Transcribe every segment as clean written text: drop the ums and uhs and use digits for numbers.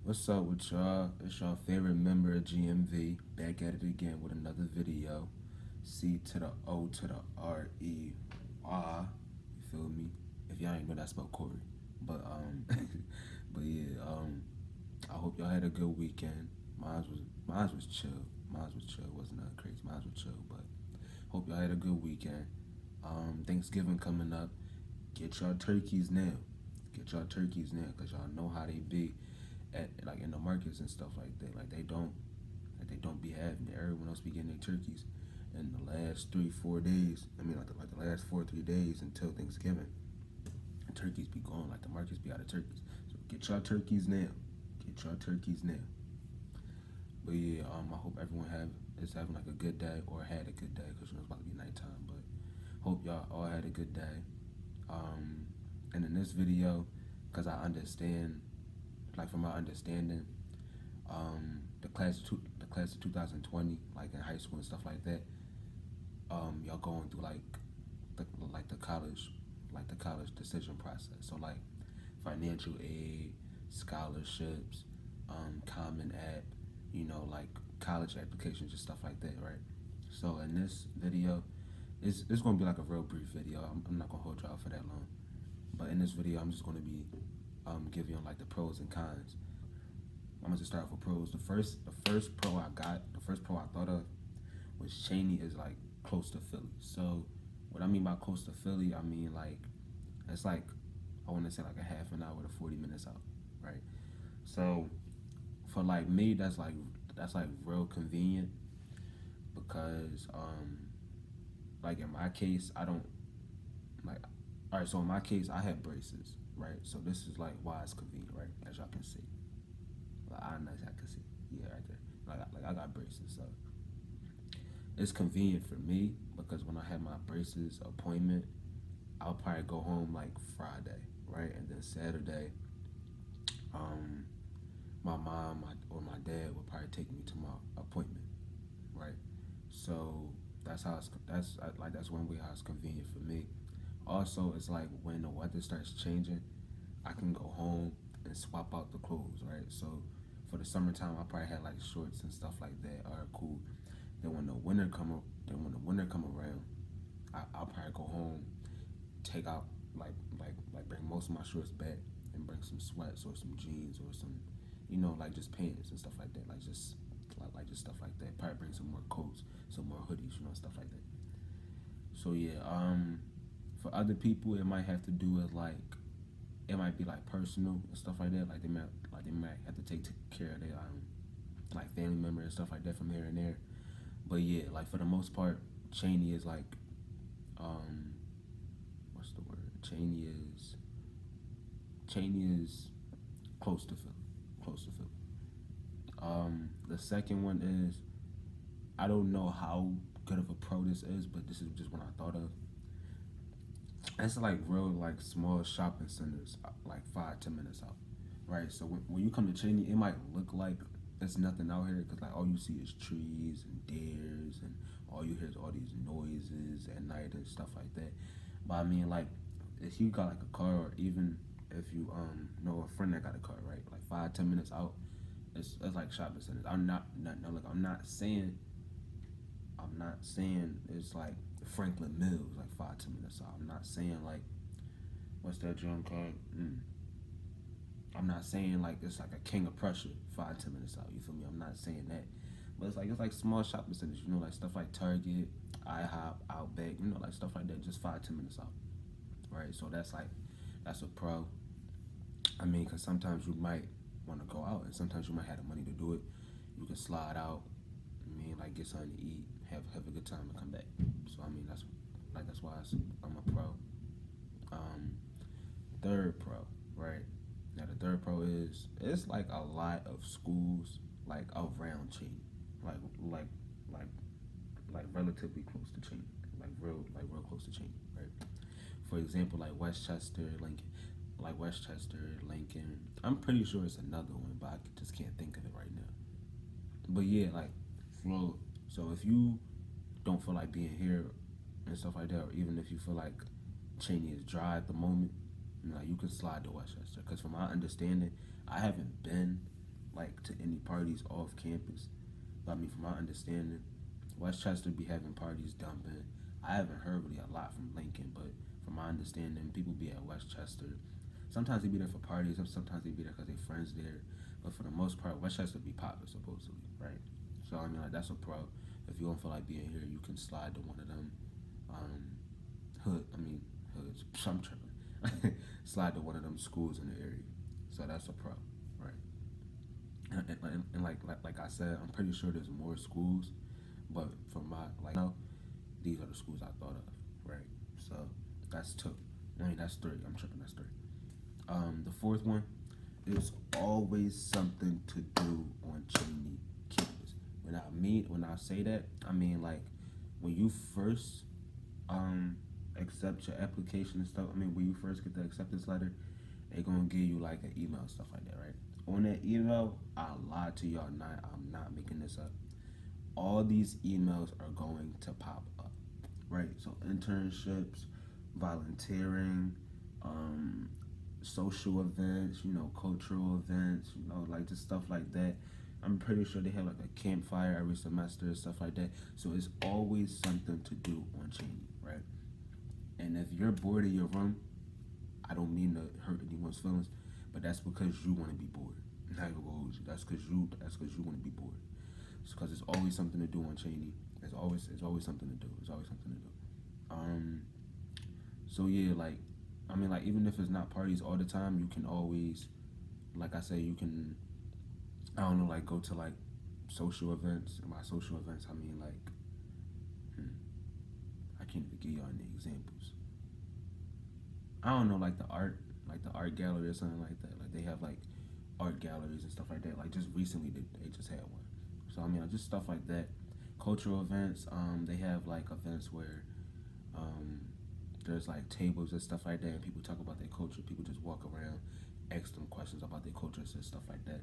What's up with y'all? It's y'all favorite member of GMV, back at it again with another video. C to the O to the R-E-Y. You feel me? If y'all ain't know, that spelled Corey. But but yeah, I hope y'all had a good weekend. Mine was chill. Mine was chill. Wasn't that crazy? Mine was chill. But hope y'all had a good weekend. Thanksgiving coming up. Get y'all turkeys now. Get y'all turkeys now, cause y'all know how they be at like in the markets and stuff like that. Like they don't be having it. Everyone else be getting their turkeys in the last 3-4 days. I mean like the last 4 3 days until Thanksgiving. And turkeys be gone. Like the markets be out of turkeys. So get y'all turkeys now. Get y'all turkeys now. But yeah, I hope everyone is having like a good day or had a good day, cause it's about to be nighttime. But hope y'all all had a good day. And in this video, cause I understand, like from my understanding, the class of 2020, like in high school and stuff like that, y'all going through the college decision process. So like financial aid, scholarships, Common App, like college applications and stuff like that, right? So in this video, it's gonna be like a real brief video. I'm not gonna hold y'all for that long, but in this video, I'm just gonna be giving you like the pros and cons. I'm gonna just start off with pros. The first pro I thought of was Cheyney is like close to Philly. So what I mean by close to Philly, I mean like it's like I want to say like a half an hour to 40 minutes out, right? So for like me, that's like real convenient because like in my case, I don't like. All right, so in my case, I have braces, right? So this is like why it's convenient, right? As y'all can see. I don't know if I can see. Yeah, right there. Like I got braces, so it's convenient for me because when I have my braces appointment, I'll probably go home like Friday, right? And then Saturday, um, my mom or my dad will probably take me to my appointment, right? So that's one way how it's convenient for me. Also, it's like when the weather starts changing, I can go home and swap out the clothes, right? So for the summertime, I probably had like shorts and stuff like that. All right, cool. Then when the winter come around, I'll probably go home, take out bring most of my shorts back and bring some sweats or some jeans or some, like just pants and stuff like that. Like just stuff like that. Probably bring some more coats, some more hoodies, stuff like that. So yeah, for other people, it might have to do with like it might be like personal and stuff like that. Like they might have to take care of their like family member and stuff like that from here and there. But yeah, like for the most part, Cheney is like um what's the word? Cheney is close to Philly. Close to Philly. The second one is I don't know how good of a pro this is, but this is just what I thought of. It's like real like small shopping centers, like 5-10 minutes out, right? So when you come to Cheney, it might look like there's nothing out here because like all you see is trees and deers and all you hear is all these noises at night and stuff like that. But I mean like if you got like a car or even if you know a friend that got a car, right? Like 5-10 minutes out, it's like shopping centers. I'm not saying it's like Franklin Mills, like 5-10 minutes out. I'm not saying like what's that drum called? I'm not saying like it's like a King of Prussia 5-10 minutes out. You feel me? I'm not saying that, but it's like small shopping centers. Like stuff like Target, IHOP, Outback. Like stuff like that. Just 5-10 minutes out, right? So that's a pro. I mean, cause sometimes you might want to go out, and sometimes you might have the money to do it. You can slide out. I mean, like get something to eat, have a good time, and come back. So I mean, that's why I'm a pro. Um, Third pro, right? Now the third pro is it's like a lot of schools like around Cheney, like like like like relatively close to Cheney, like real close to Cheney, right? For example, like Westchester, Lincoln. I'm pretty sure it's another one, but I just can't think of it right now. But yeah, like flow. So if you don't feel like being here and stuff like that, or even if you feel like Cheney is dry at the moment, like you can slide to Westchester. Because from my understanding, I haven't been, like to any parties off campus. But I mean, from my understanding, Westchester be having parties dumping. I haven't heard really a lot from Lincoln, but from my understanding, people be at Westchester. Sometimes they be there for parties, sometimes they be there because their friends there. But for the most part, Westchester be popular supposedly, right? So I mean, like that's a pro. If you don't feel like being here, you can slide to one of them hoods. I'm tripping. Slide to one of them schools in the area. So that's a pro, right? And like I said, I'm pretty sure there's more schools, but for my these are the schools I thought of, right? So that's two. I mean that's three. I'm tripping. That's three. The fourth one is always something to do on Cheyney campus. When I say that, I mean like when you first accept your application and stuff. I mean when you first get the acceptance letter, they gonna give you like an email and stuff like that, right? On that email, I lied to y'all. I'm not making this up. All these emails are going to pop up, right? So internships, volunteering, social events, cultural events, like just stuff like that. I'm pretty sure they have like a campfire every semester, stuff like that. So it's always something to do on Cheney, right? And if you're bored in your room, I don't mean to hurt anyone's feelings, but that's because you want to be bored. Not even gonna hold you. That's because you want to be bored. It's because it's always something to do on Cheney. It's always something to do. It's always something to do. So yeah, like, I mean, like, even if it's not parties all the time, you can always, like I say, you can, I don't know, like, go to, like, social events. And by social events, I mean, like, I can't even give y'all any examples. I don't know, like the art gallery or something like that. Like, they have, like, art galleries and stuff like that. Like, just recently, they just had one. So, I mean, just stuff like that. Cultural events, they have, like, events where, there's like tables and stuff like that, and people talk about their culture. People just walk around, ask them questions about their cultures and stuff like that.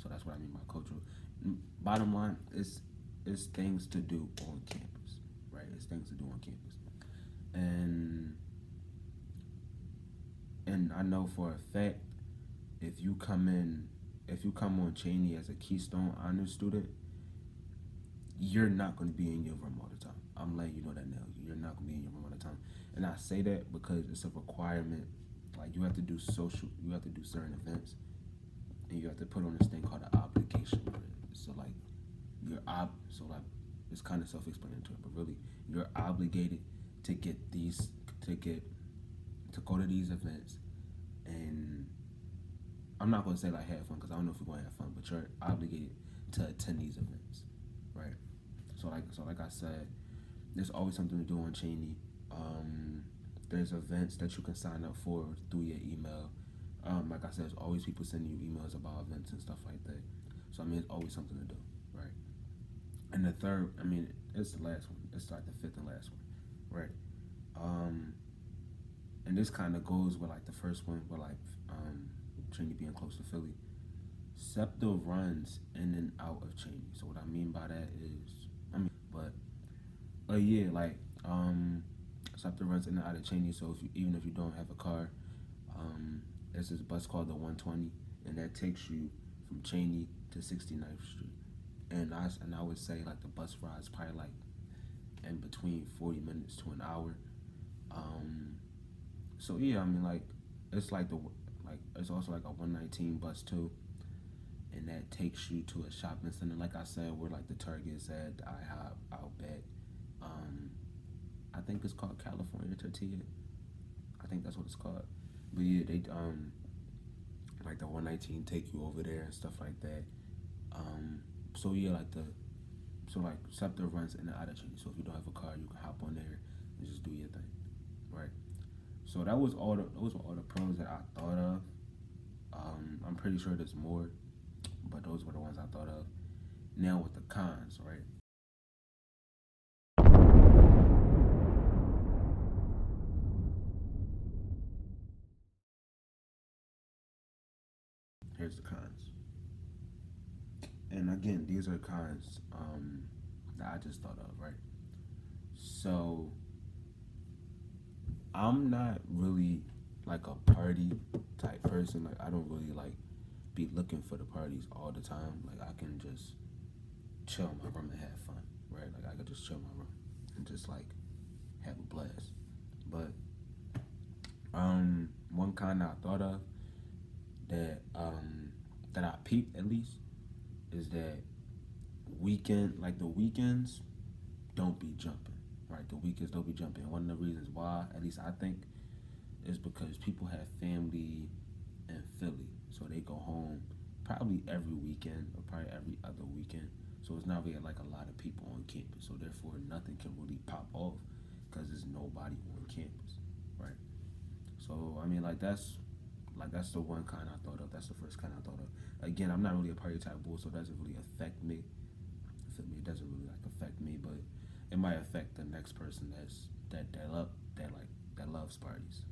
So that's what I mean by cultural. Bottom line, it's things to do on campus, right? It's things to do on campus, and I know for a fact if you come on Cheney as a Keystone Honors student, you're not going to be in your room all the time. I'm letting you know that now. You're not going to be in your room all the time. And I say that because it's a requirement. Like, you have to do certain events, and you have to put on this thing called an obligation. So like, it's kind of self-explanatory, but really, you're obligated to go to these events, and I'm not going to say like have fun because I don't know if you're going to have fun, but you're obligated to attend these events, right? So like I said, there's always something to do on Cheney. There's events that you can sign up for through your email. Like I said, there's always people sending you emails about events and stuff like that. So I mean, it's always something to do, right? And the third, I mean, it's the last one. It's like the fifth and last one, right? And this kind of goes with like the first one, with like Cheney being close to Philly. SEPTA runs in and out of Cheney. So what I mean by that is, SEPTA runs in and out of Cheney. So even if you don't have a car, there's this bus called the 120, and that takes you from Cheney to 69th Street. And I would say like the bus ride is probably like in between 40 minutes to an hour. So yeah, I mean like it's it's also like a 119 bus too, and that takes you to a shopping center. Like I said, where like the Target's at, the IHOP, Outback. I think it's called California Tortilla. I think that's what it's called. But yeah, they like the 119 take you over there and stuff like that. So yeah, like SEPTA runs in and out of Cheney. So if you don't have a car, you can hop on there and just do your thing, right? So those were all the pros that I thought of. I'm pretty sure there's more, but those were the ones I thought of. Now with the cons, right? Here's the cons. And again, these are cons that I just thought of, right? So I'm not really like a party type person. Like I don't really like be looking for the parties all the time. Like I can just chill in my room and have fun, right? Like I could just chill in my room and just like have a blast. But one kind I thought of that I peeped at least is that the weekends don't be jumping, right? The weekends don't be jumping. One of the reasons why, at least I think, is because people have family in Philly, so they go home probably every weekend or probably every other weekend. So it's not really like a lot of people on campus. So therefore, nothing can really pop off because there's nobody on campus, right? So I mean, that's the one kind I thought of. That's the first kind I thought of. Again, I'm not really a party type bull, so it doesn't really affect me. Feel me? It doesn't really like affect me, but it might affect the next person that loves parties,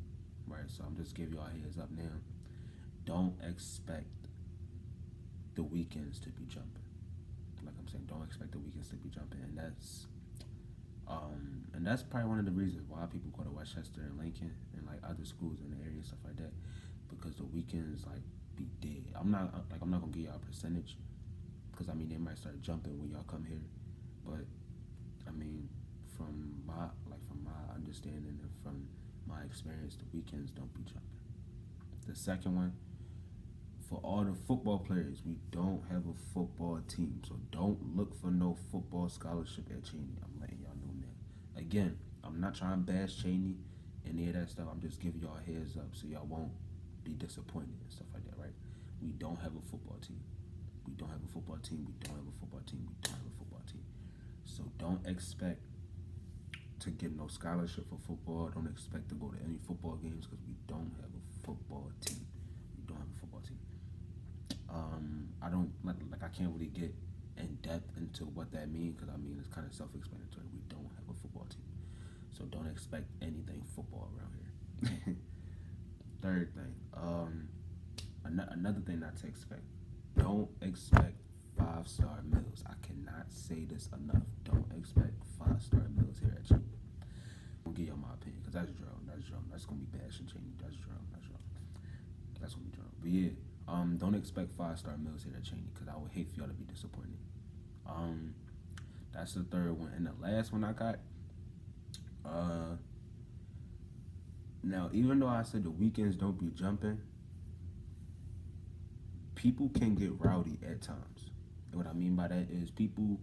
right? So I'm just giving y'all a heads up now. Don't expect the weekends to be jumping. Like I'm saying, don't expect the weekends to be jumping, and that's probably one of the reasons why people go to Westchester and Lincoln and like other schools in the area and stuff like that, because the weekends like be dead. I'm not gonna give y'all a percentage, because I mean they might start jumping when y'all come here, but I mean from my understanding and from my experience, the weekends don't be jumping. The second one, for all the football players, we don't have a football team, so don't look for no football scholarship at Cheney. I'm letting y'all know now. Again, I'm not trying to bash Cheney, any of that stuff. I'm just giving y'all a heads up so y'all won't be disappointed and stuff like that, right? We don't have a football team. We don't have a football team. We don't have a football team. We don't have a football team. So don't expect to get no scholarship for football. Don't expect to go to any football games because we don't have a football team. We don't have a football team. I don't like I can't really get in depth into what that means because I mean it's kind of self-explanatory. We don't have a football team, so don't expect anything football around here. Third thing, another thing not to expect. Don't expect 5-star meals. I cannot say this enough. Don't expect 5-star meals here at Cheney. I'm gonna give y'all my opinion because that's drill. That's gonna be bashing Cheney. That's drill. That's gonna be drill. But yeah. Don't expect 5-star meals here at Cheney because I would hate for y'all to be disappointed. That's the third one. And the last one I got, now even though I said the weekends don't be jumping, people can get rowdy at times. And what I mean by that is people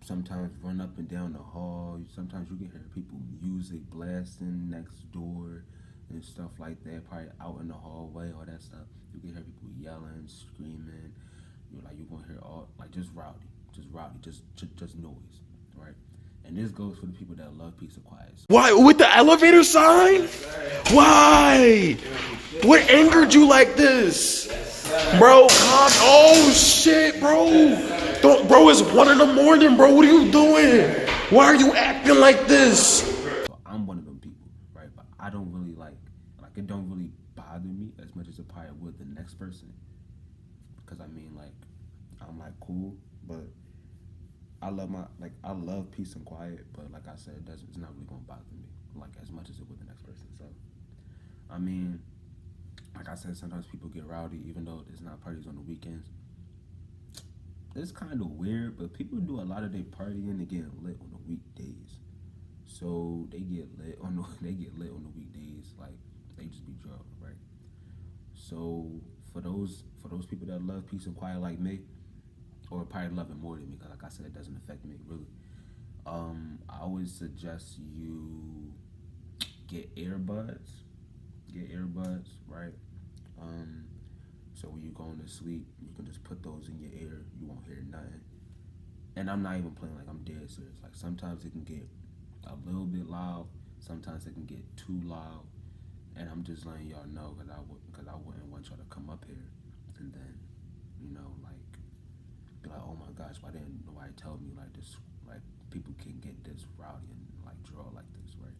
sometimes run up and down the hall. Sometimes you can hear people music blasting next door and stuff like that, probably out in the hallway, all that stuff. You can hear people yelling, screaming. You're gonna hear all like just noise, right? And this goes for the people that love peace and quiet. So, why with the elevator sign? Why? What angered you like this, bro? Oh shit, bro! Don't, bro. It's 1 a.m, bro. What are you doing? Why are you acting like this? so I'm one of them people, right? But I don't really like it don't really bother me as much as it probably would the next person. Because I mean, like, I'm like cool, but I love peace and quiet. But like I said, it's not really gonna bother me like as much as it would the next person. So I mean, like I said, sometimes people get rowdy even though there's not parties on the weekends. It's kind of weird, but people do a lot of their partying and getting lit on the weekdays. So they get lit on the weekdays, like they just be drunk, right? So for those people that love peace and quiet like me, or probably love it more than me, because like I said, it doesn't affect me really. I always suggest you get earbuds, right? So when you're going to sleep, you can just put those in your ear. You won't hear nothing. And I'm not even playing like I'm dead serious. Like sometimes it can get a little bit loud. Sometimes it can get too loud. And I'm just letting y'all know because I wouldn't want y'all to come up here and then, like be like, oh my gosh, why didn't nobody tell me like this? Like people can get this rowdy and like draw like this, right?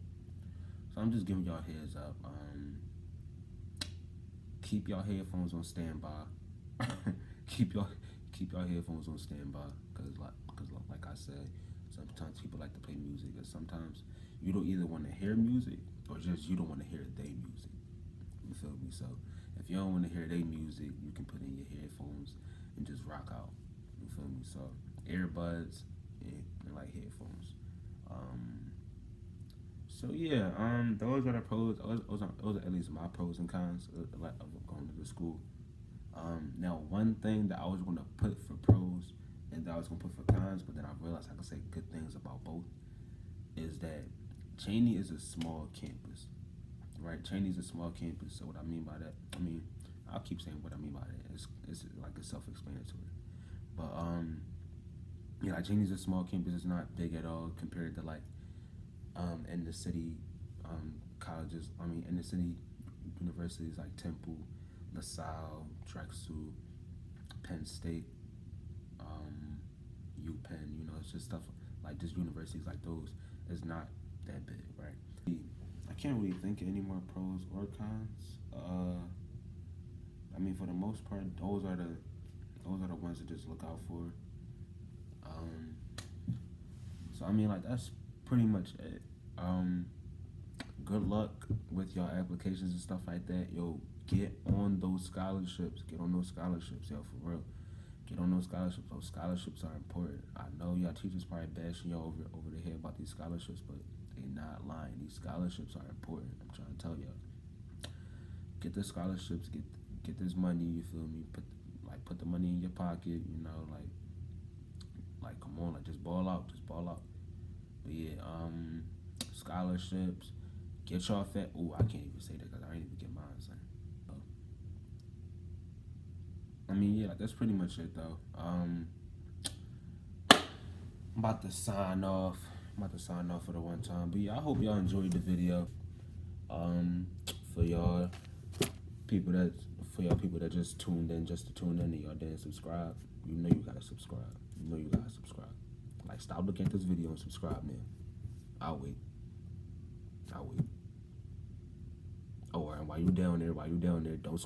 So I'm just giving y'all heads up. Keep your headphones on standby. keep your headphones on standby because like I said, sometimes people like to play music, and sometimes you don't either want to hear music or just you don't want to hear their music. You feel me? So if you don't want to hear their music, you can put in your headphones and just rock out. You feel me? So earbuds and like headphones. So yeah, those are the pros. Those are at least my pros and cons of going to the school. Now one thing that I was gonna put for pros and that I was gonna put for cons, but then I realized I could say good things about both, is that Cheyney is a small campus, right? Cheyney is a small campus. So what I mean by that, I mean, I'll keep saying what I mean by that. It's like it's self-explanatory. But yeah, like Cheyney's a small campus. It's not big at all compared to like in the city colleges. I mean, in the city universities like Temple, LaSalle, Drexel, Penn State, UPenn. You know, it's just stuff like just universities like those. It's not that big, right? I can't really think of any more pros or cons. I mean, for the most part, those are the ones to just look out for. So I mean, like that's pretty much it. Good luck with your applications and stuff like that. Yo, get on those scholarships. Get on those scholarships, yo, for real. Get on those scholarships. Those scholarships are important. I know y'all teachers probably bashing you over the head about these scholarships, but they not lying. These scholarships are important. I'm trying to tell y'all. Get the scholarships. Get this money. You feel me? Put the money in your pocket. You know, like come on, like just ball out. Just ball out. But yeah, scholarships. Get y'all fat. Ooh, I can't even say that because I ain't even get mine, son. I mean, yeah, like, that's pretty much it, though. I'm about to sign off. For the one time. But yeah, I hope y'all enjoyed the video. For y'all people that just tuned in just to tune in and y'all didn't subscribe, you know you gotta subscribe. Like, stop looking at this video and subscribe now. I'll wait. Oh, and while you down there, don't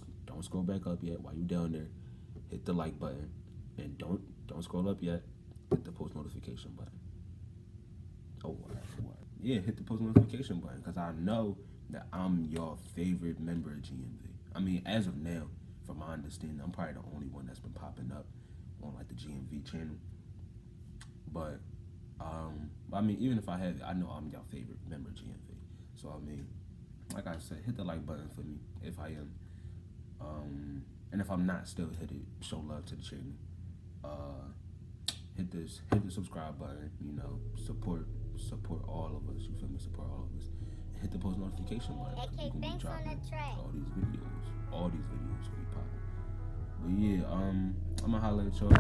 scroll back up yet. While you down there, hit the like button, and don't scroll up yet. Hit the post notification button. Oh, yeah, hit the post notification button because I know that I'm your favorite member of GMV. I mean, as of now, from my understanding, I'm probably the only one that's been popping up on like the GMV channel. But I mean, even if I have it, I know I'm your favorite member of GMV. So I mean, like I said, hit the like button for me if I am. And if I'm not, still hit it. Show love to the channel. Hit the subscribe button. You know, support all of us. You feel me? Support all of us. And hit the post notification button. Okay, thanks on the track. All these videos will be popping. But yeah, I'm gonna holler at y'all.